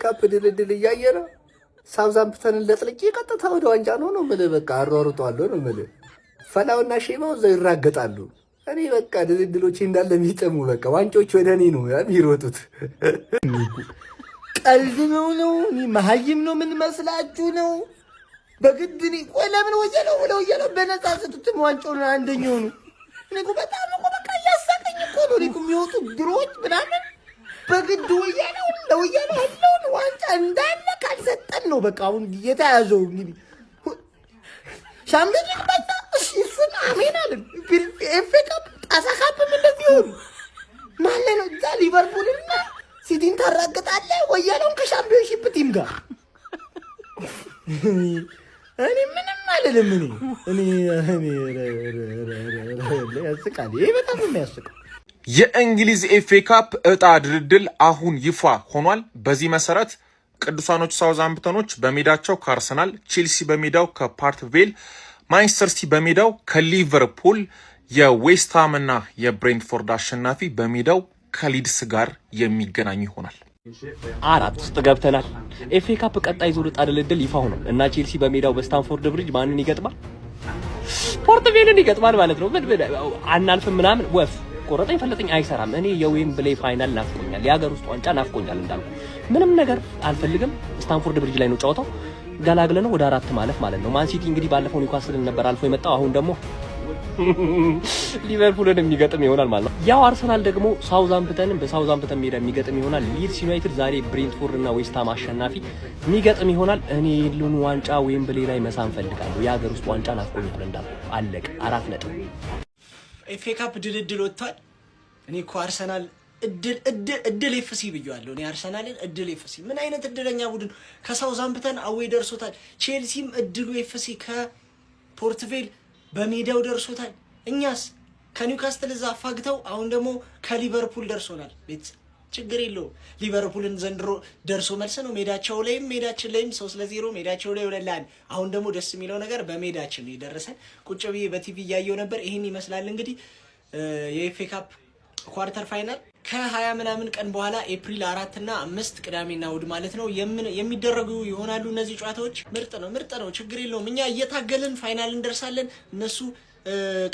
ካፕ ድልድል እያየነ ሳውዛምፕተንን ለጥልቄ ቀጥታ ወደ ዋንጫ ነው የምልህ። በቃ አሯሩጠዋለሁ ነው የምልህ። ፈላውና ሼማው እዛው ይራገጣሉ። እኔ በቃ ድልድሎቼ እንዳለ የሚጠሙ በቃ ዋንጫዎች ወደ እኔ ነው የሚሮጡት። ቀልድ ነው። እኔ መሀይም ነው ምን መስላችሁ ነው? በግድ እኔ ቆይ ለምን ወየለው ብለው ወየለው በነፃ ሰጡትም ዋንጫውን አንደኛው ነው። እኔ እኮ በጣም እኮ በቃ እያሳቀኝ እኮ ነው። እኔ እኮ የሚወጡ ድሮች ምናምን በግድ ወየለው ለወየለው ያለውን ዋንጫ እንዳለ ካልሰጠን ነው በቃ አሁን የተያዘው እንግዲህ ሻምፒዮንስ በቃ እሱን አሜን አለ። ኤፍ ኤ ካፕ ጣሳ ካፕም እንደዚህ ሆኑ ማለት ነው። እዛ ሊቨርፑልና ሲቲን ታራግጣለህ ወያለውን ከሻምፒዮንሺፕ ቲም ጋር እኔ ምንም አልልም። እኔ ያስቃል። ይሄ በጣም የሚያስቀው የእንግሊዝ ኤፍ ኤ ካፕ እጣ ድልድል አሁን ይፋ ሆኗል። በዚህ መሰረት ቅዱሳኖች ሳውዛምፕተኖች በሜዳቸው ከአርሰናል፣ ቼልሲ በሜዳው ከፓርት ቬል፣ ማንቸስተር ሲቲ በሜዳው ከሊቨርፑል፣ የዌስትሃም እና የብሬንትፎርድ አሸናፊ በሜዳው ከሊድስ ጋር የሚገናኙ ይሆናል። 4 ውስጥ ገብተናል። ኤፍ ኤ ካፕ ቀጣይ ዙር ዕጣ ድልድል ይፋ ሆኗል እና ቼልሲ በሜዳው በስታንፎርድ ብሪጅ ማንን ይገጥማል? ፖርት ቬልን ይገጥማል ማለት ነው። ምን አናልፍም ምናምን ወፍ ቆረጠኝ ፈለጠኝ አይሰራም። እኔ የዌምብሌይ ፋይናል ናፍቆኛል፣ የሀገር ውስጥ ዋንጫ ናፍቆኛል። እንዳልኩ ምንም ነገር አልፈልግም። ስታንፎርድ ብሪጅ ላይ ነው ጨዋታው። ገላግለ ነው ወደ 4 ማለፍ ማለት ነው። ማን ሲቲ እንግዲህ ባለፈው ኒውካስልን ነበር አልፎ የመጣው። አሁን ደግሞ ሊቨርፑልን የሚገጥም ይሆናል ማለት ነው። ያው አርሰናል ደግሞ ሳውዛምፕተንን በሳውዛምፕተን ሜዳ የሚገጥም ይሆናል። ሊድስ ዩናይትድ ዛሬ ብሬንትፎርድ እና ዌስትሃም አሸናፊ የሚገጥም ይሆናል። እኔ ሉን ዋንጫ ዌምብሌይ ላይ መሳም ፈልጋለሁ። የሀገር ውስጥ ዋንጫ ናፍቆኛል። እንዳልኩ አለቀ። 4 ነጥብ ኤፍ ኤ ካፕ ድልድል ወጥቷል። እኔ እኮ አርሰናል እድል ኤፍሲ ብየዋለሁ። እኔ አርሰናልን እድል ኤፍሲ ምን አይነት እድለኛ ቡድን ከሳውዛምፕተን አዌይ ደርሶታል። ቼልሲም እድሉ ኤፍሲ ከፖርትቬል በሜዳው ደርሶታል። እኛስ ከኒውካስትል እዛ አፋግተው አሁን ደግሞ ከሊቨርፑል ደርሶናል። ቤት ችግር የለውም። ሊቨርፑልን ዘንድሮ ደርሶ መልስ ነው። ሜዳቸው ላይም ሜዳችን ላይም 3-0 ሜዳቸው ላይ ወለላን። አሁን ደግሞ ደስ የሚለው ነገር በሜዳችን ነው የደረሰን። ቁጭ ብዬ በቲቪ እያየው ነበር። ይሄን ይመስላል እንግዲህ የኤፍ ኤ ካፕ ኳርተር ፋይናል ከ20 ምናምን ቀን በኋላ ኤፕሪል 4 እና 5 ቅዳሜና እሑድ ማለት ነው የሚደረጉ ይሆናሉ። እነዚህ ጨዋታዎች ምርጥ ነው፣ ችግር የለውም። እኛ እየታገልን ፋይናል እንደርሳለን። እነሱ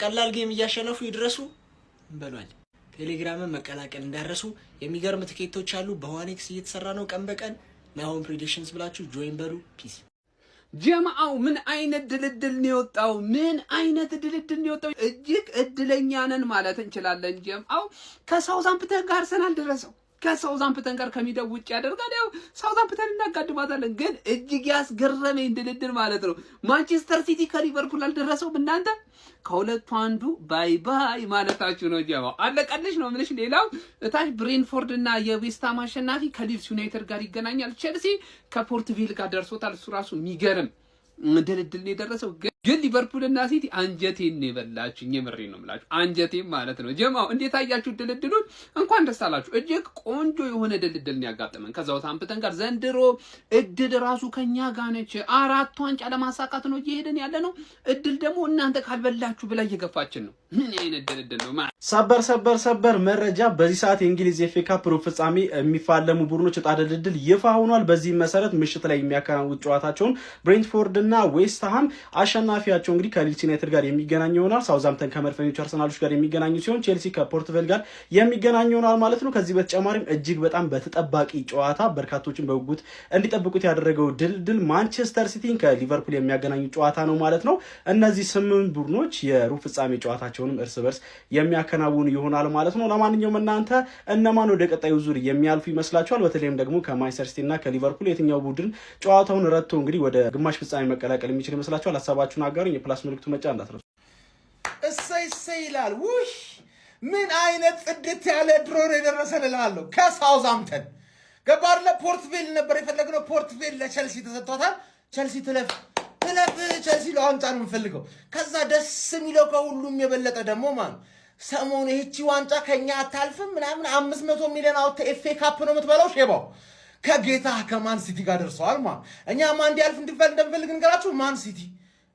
ቀላል ጌም እያሸነፉ ይድረሱ እንበሏል። ቴሌግራምን መቀላቀል እንዳረሱ። የሚገርም ትኬቶች አሉ። በዋኔክስ እየተሰራ ነው ቀን በቀን። ናሆም ፕሬዲክሽንስ ብላችሁ ጆይን በሉ። ፒስ ጀማው ምን አይነት ድልድል ነው የወጣው? ምን አይነት ድልድል ነው የወጣው? እጅግ እድለኛ ነን ማለት እንችላለን። ጀማው ከሳውዛምፕተን ጋር አርሰናል ደረሰው። ከሳውዛምፕተን ጋር ከሚደው ውጭ ያደርጋል። ያው ሳውዛምፕተን እናጋድማታለን። ግን እጅግ ያስገረመኝ ድልድል ማለት ነው ማንቸስተር ሲቲ ከሊቨርፑል አልደረሰውም። እናንተ ከሁለቱ አንዱ ባይ ባይ ማለታችሁ ነው። ጀማው አለቀልሽ ነው ምንሽ። ሌላው እታች ብሬንትፎርድ እና የዌስትሃም አሸናፊ ከሊድስ ዩናይትድ ጋር ይገናኛል። ቼልሲ ከፖርት ቬል ጋር ደርሶታል። እሱ ራሱ የሚገርም ድልድል ነው የደረሰው። ግን ሊቨርፑል እና ሲቲ አንጀቴን ነው የበላችሁኝ። የምሬን ነው የምላችሁ አንጀቴን ማለት ነው። ጀማው እንዴት አያችሁ ድልድሉን? እንኳን ደስ አላችሁ። እጅግ ቆንጆ የሆነ ድልድል ነው ያጋጠመን ከሳውዛምፕተን ጋር። ዘንድሮ እድል ራሱ ከኛ ጋር ነች። 4 ዋንጫ ለማሳካት ነው እየሄድን ያለ ነው። እድል ደግሞ እናንተ ካልበላችሁ ብላ እየገፋችን ነው። ምን አይነት ድልድል ነው? ሰበር መረጃ። በዚህ ሰዓት የእንግሊዝ ኤፍ ኤ ካፕ ሩብ ፍጻሜ የሚፋለሙ ቡድኖች ዕጣ ድልድል ይፋ ሆኗል። በዚህ መሰረት ምሽት ላይ የሚያከናውኑት ጨዋታቸውን ብሬንትፎርድ እና ዌስትሃም አሸናፊያቸው እንግዲህ ከሊድስ ዩናይትድ ጋር የሚገናኝ ይሆናል። ሳውዛምፕተን ከመድፈኞቹ አርሰናሎች ጋር የሚገናኙ ሲሆን ቼልሲ ከፖርትቬል ጋር የሚገናኝ ይሆናል ማለት ነው። ከዚህ በተጨማሪም እጅግ በጣም በተጠባቂ ጨዋታ በርካቶችን በጉጉት እንዲጠብቁት ያደረገው ድልድል ማንቸስተር ሲቲን ከሊቨርፑል የሚያገናኙ ጨዋታ ነው ማለት ነው። እነዚህ 8 ቡድኖች የሩብ ፍጻሜ ጨዋታቸውንም እርስ በርስ የሚያከናውኑ ይሆናል ማለት ነው። ለማንኛውም እናንተ እነማን ወደ ቀጣዩ ዙር የሚያልፉ ይመስላችኋል? በተለይም ደግሞ ከማንቸስተር ሲቲ እና ከሊቨርፑል የትኛው ቡድን ጨዋታውን ረትቶ እንግዲህ ወደ ግማሽ ፍጻሜ መቀላቀል የሚችል ይመስላችኋል? ሀሳባችሁን አጋሩኝ። የፕላስ ምልክቱ መጫ እንዳትረሱ። እሰይ ይላል። ውይ ምን አይነት ጽድት ያለ ድሮ ነው የደረሰን እላለሁ። ከሳውዛምፕተን ገባር ለፖርትቬል ነበር የፈለግነው። ፖርትቬል ለቸልሲ ተሰጥቷታል። ቸልሲ ትለፍ ቸልሲ ለዋንጫ ነው የምፈልገው። ከዛ ደስ የሚለው ከሁሉም የበለጠ ደግሞ ማን ሰሞኑ ይህቺ ዋንጫ ከኛ አታልፍም ምናምን 500 ሚሊዮን አውጥተህ ኤፍ ኤ ካፕ ነው የምትበላው። ሼባው ከጌታ ከማን ሲቲ ጋር ደርሰዋል። ማን እኛ ማን እንዲያልፍ እንደምፈልግ ንገራችሁ። ማን ሲቲ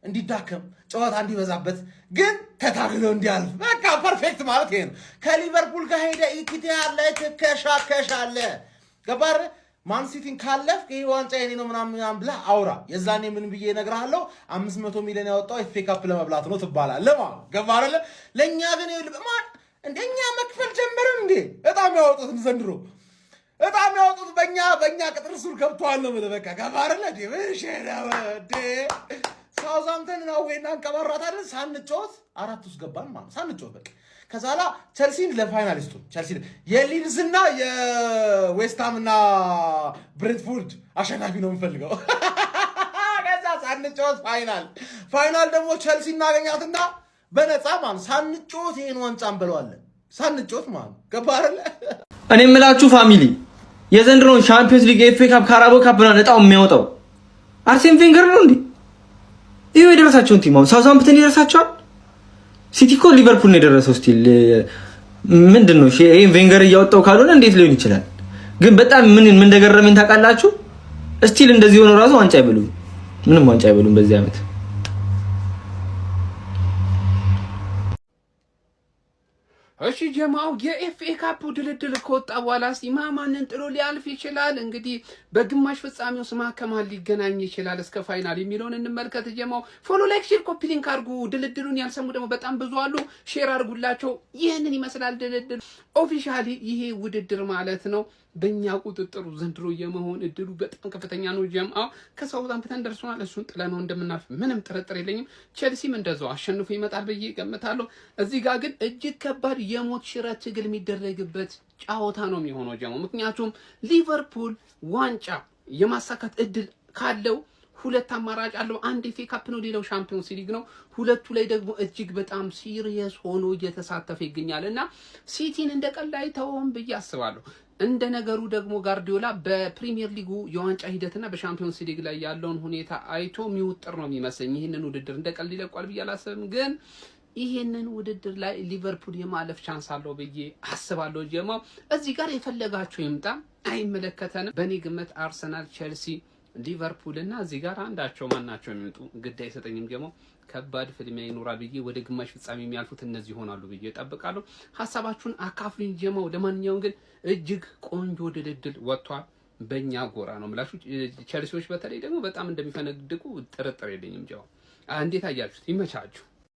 እንዲዳከም ጨዋታ እንዲበዛበት ግን ተታግለው እንዲያልፍ በቃ ፐርፌክት ማለት ይሄ ነው። ከሊቨርፑል ጋር ሄደ ኢቲቲ ያለ ትከሻከሻለ ገባር ማን ሲቲን ካለፍክ ይሄ ዋንጫ የኔ ነው ምናምን ብለህ አውራ። የዛኔ ምን ብዬ እነግርሃለሁ 500 ሚሊዮን ያወጣው ኤፍ ኤ ካፕ ለመብላት ነው ትባላለህ ማለት ገባህ አይደለ? ለኛ ግን ማን እንደኛ መክፈል ጀመርን እንዴ? በጣም ያወጡት ዘንድሮ በጣም ያወጡት በእኛ ቅጥር ሱር ገብቷል ነው ማለት በቃ ገባህ አይደለ? ሳውዛምተን ነው ወይና እንቀባራታለን ሳንጮት 4 ውስጥ ገባን ማለት ሳንጮት በቃ ከዛላ ቸልሲን ለፋይናሊስቱ ቸልሲ የሊድስና የዌስትሃምና ብሬንትፎርድ አሸናፊ ነው የምፈልገው። ከዛ ሳንጮት ፋይናል ደግሞ ቸልሲ እናገኛትና በነፃ ማለት ሳንጮት ይሄን ዋንጫ እንበለዋለን። ሳንጮት ማለት ገባህ አይደል? እኔ የምላችሁ ፋሚሊ የዘንድሮን ሻምፒዮንስ ሊግ ኤፍ ኤ ካፕ ካራቦ ካፕ ነው ነጣው የሚያወጣው አርሴን ቬንገር ነው እንዴ? ይሄ የደረሳቸውን ቲም አሁን ሳውዛምፕተን ይደርሳቸዋል። ሲቲ እኮ ሊቨርፑል ነው የደረሰው። ስቲል ምንድነው ይሄ ቬንገር እያወጣው ካልሆነ እንዴት ሊሆን ይችላል? ግን በጣም ምን እንደገረመኝ ታውቃላችሁ? ስቲል እንደዚህ ሆኖ ራሱ ዋንጫ አይበሉም፣ ምንም ዋንጫ አይበሉም በዚህ ዓመት። እሺ ጀማው የኤፍኤ ካፕ ድልድል ከወጣ በኋላ እስቲ ማንን ጥሎ ሊያልፍ ይችላል? እንግዲህ በግማሽ ፍጻሜው ስማ ከማን ሊገናኝ ይችላል እስከ ፋይናል የሚለውን እንመልከት። ጀማው ፎሎ ላይክ ሼር ኮፒ ሊንክ አድርጉ። ድልድሉን ያልሰሙ ደግሞ በጣም ብዙ አሉ፣ ሼር አድርጉላቸው። ይሄንን ይመስላል ድልድል ኦፊሻሊ ይሄ ውድድር ማለት ነው በእኛ ቁጥጥሩ ዘንድሮ የመሆን እድሉ በጣም ከፍተኛ ነው። ጀማው ከሳውዛምፕተን ደርሶናል። እሱን ጥለነው እንደምናልፍ ምንም ጥርጥር የለኝም። ቼልሲም እንደዛው አሸንፎ ይመጣል ብዬ ገምታለሁ። እዚህ ጋር ግን እጅግ ከባድ የሞት ሽረት ትግል የሚደረግበት ጨዋታ ነው የሚሆነው ጀማው። ምክንያቱም ሊቨርፑል ዋንጫ የማሳካት እድል ካለው ሁለት አማራጭ አለው። አንድ ኤፍ ኤ ካፕ ነው፣ ሌላው ሻምፒዮንስ ሊግ ነው። ሁለቱ ላይ ደግሞ እጅግ በጣም ሲሪየስ ሆኖ እየተሳተፈ ይገኛልና ሲቲን እንደቀላል አይተውም ብዬ አስባለሁ። እንደ ነገሩ ደግሞ ጋርዲዮላ በፕሪሚየር ሊጉ የዋንጫ ሂደትና በሻምፒዮንስ ሊግ ላይ ያለውን ሁኔታ አይቶ የሚውጥር ነው የሚመስለኝ። ይሄንን ውድድር እንደቀላል ይለቋል ብዬ አላስብም፣ ግን ይሄንን ውድድር ላይ ሊቨርፑል የማለፍ ቻንስ አለው ብዬ አስባለሁ። ጀማው እዚህ ጋር የፈለጋቸው ይምጣ አይመለከተንም። በእኔ ግምት አርሰናል፣ ቼልሲ፣ ሊቨርፑል እና እዚህ ጋር አንዳቸው ማናቸው የሚመጡ ግድ አይሰጠኝም። ጀማው ከባድ ፍልሚያ ይኖራል ብዬ ወደ ግማሽ ፍጻሜ የሚያልፉት እነዚህ ይሆናሉ ብዬ እጠብቃለሁ። ሀሳባችሁን አካፍሉኝ ጀማው። ለማንኛውም ግን እጅግ ቆንጆ ድልድል ወጥቷል። በእኛ ጎራ ነው የምላችሁ። ቼልሲዎች በተለይ ደግሞ በጣም እንደሚፈነድቁ ጥርጥር የለኝም። ጀማው እንዴት አያችሁት? ይመቻችሁ።